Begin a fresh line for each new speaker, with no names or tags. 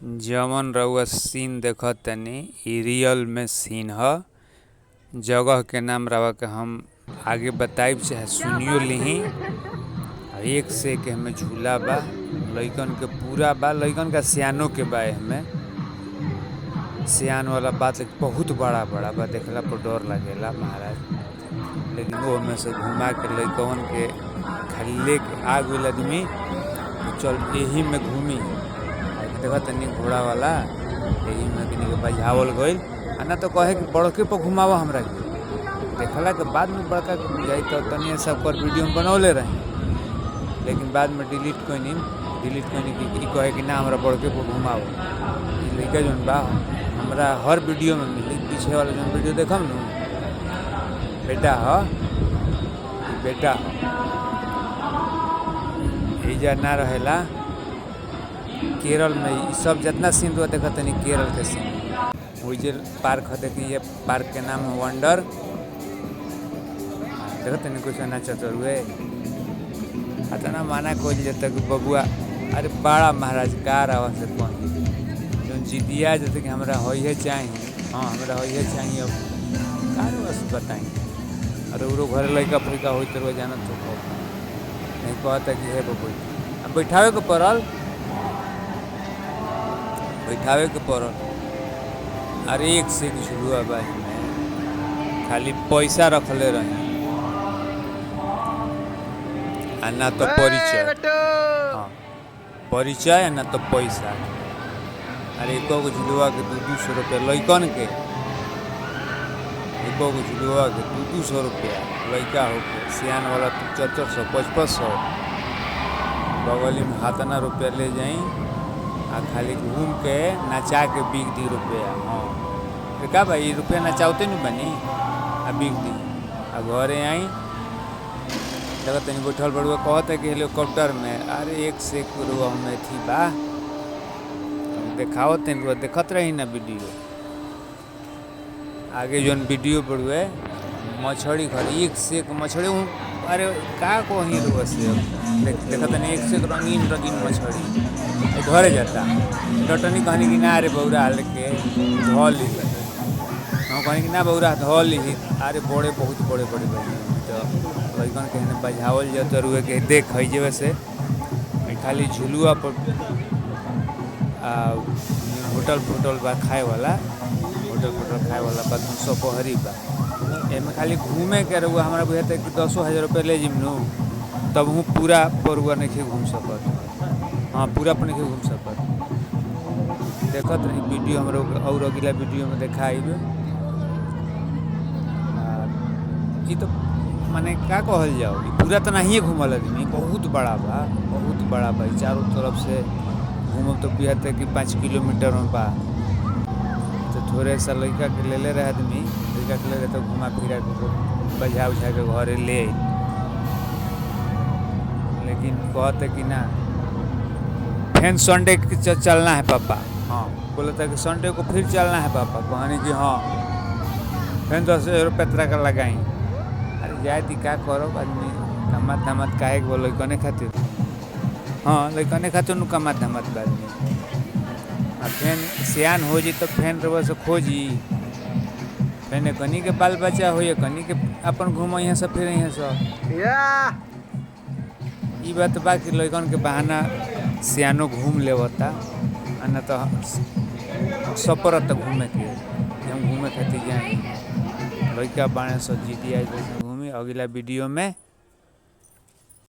जवन रउआ सीन देखत तनी इ रियल में सीन ह। जगह के नाम रवा के हम आगे बताइब चाहे सुनियो लिही। एक से एक हमें झूला बा, लइकन के पूरा बा, लइकन का सियानो के बा। हमें सियान वाला बात लेकिन बहुत बड़ा बड़ा बा, देखला पर डर लागेला महाराज। लेकिन वो में से घुमा के लइकन के खाली लेके आ गइल आदमी तो चल यही में घूमी। देखा तनी घोड़ा वाला यही में किनी के बजावल गइल आ ना तो कहे कि बड़के पर घुमावा हमरा के। देखला के बाद में बड़का के बुझाई तो तनी सब कर वीडियो में बनौले रही, लेकिन बाद में डिलीट कइनी कि कहे कि ना हमरा बड़के पर घुमाओ। ई लइका जोन बा हमरा हर वीडियो में मिली। पीछे वाला जोन वीडियो देखम नु बेटा एजा ना रहेला। केरल में सब जितना सीन हुआ देखा तनी केरल के सीन। वही पार्क है, देखिए पार्क के नाम है वंडर। देखो तनी कुछ नाचत हुए ना माना खोज जाता कि बबुआ अरे बड़ा महाराज कार आवाज से कौन जो जिदिया जैसे कि हमरा होइए चाहिए। हाँ हमरा होइए चाहिए। अब कार बस बताई अरे वो घर लड़का फैका हो तो जाना तो नहीं कहता कि है बबू अब बैठावे के पड़ल। अरे एक से एक झुलुआ बा में खाली पैसा रखले रही आ ना तो परिचय। हाँ परिचय ना तो पैसा। अरे एको गो झुलुआ के 200 रुपया लइकन के, एको गो झुलुआ के 200 रुपया लइका हो के। सियान वाला तो 400 500 बगली में हाथना रुपया ले जाई आ खाली घूम के नचा के बिक दी रुपया। हाँ तो का भाई रुपया नचाते नहीं बनी आ बिक दी आ घरे आई देखा तनी बैठल बड़ुआ कहता कि हेलीकॉप्टर में। अरे एक से एक रुआ में थी बा देखाओ तनी रुआ देखत रही ना वीडियो। आगे जोन वीडियो बड़ुए मछली घर एक से एक मछली। अरे का को ही रुआ से देखा तनी एक से एक रंगीन मछली घरे जाता डटनी कहनी कि ना अरे बौरा हाल के धल ली। हम कहनी कि ना बौरा धल ली। अरे बहुत बड़े तो लइकन के बजावल जाता रुए के देख है जे से खाली झुलुआ पर होटल बा खाए वाला बात हम सपहरी बा। एमे खाली घूमे के रुआ हमारा बुझाता कि 10,000 रुपया ले जिमनू तब हूँ पूरा परुआ नहीं घूम सकत। हाँ पूरा पर नहीं घूम सकत। देखत रही वीडियो हम और अगला वीडियो में देखाइब। ये तो माने का कहल जाओ पूरा तो नहीं घूमल आदमी बहुत बड़ा बा चारों तरफ से घूमब तो बुझाते कि 5 किलोमीटर में बा। तो थोड़े सा लड़का के ले रहे आदमी लड़का के ले रहे तो घुमा फिरा के बजा उजा के घरे ले। लेकिन कहते कि ना फिर संडे चलना है पापा। हाँ बोला था कि संडे को फिर चलना है पापा। कहनी कि हाँ फिर 10,000 रुपया तरह का लगाई। अरे जाए दी क्या करो आदमी कमात धमात काहे के बोलो लइकने खातिर। हाँ लइकने खातिर नु कमात धमात आदमी आ फिर सियान हो जी तो फिर रउआ से खोजी फिर कनी के बाल बच्चा हो कनी के अपन घूम यहाँ से फिर यहाँ से। ई बात बाकी लइकन के बहाना सियानो घूम लेवता आ ना तो सपरत घूमे के हम घूमे खातिर जाए लइका बाणे से जीती आई घूमी। अगला वीडियो में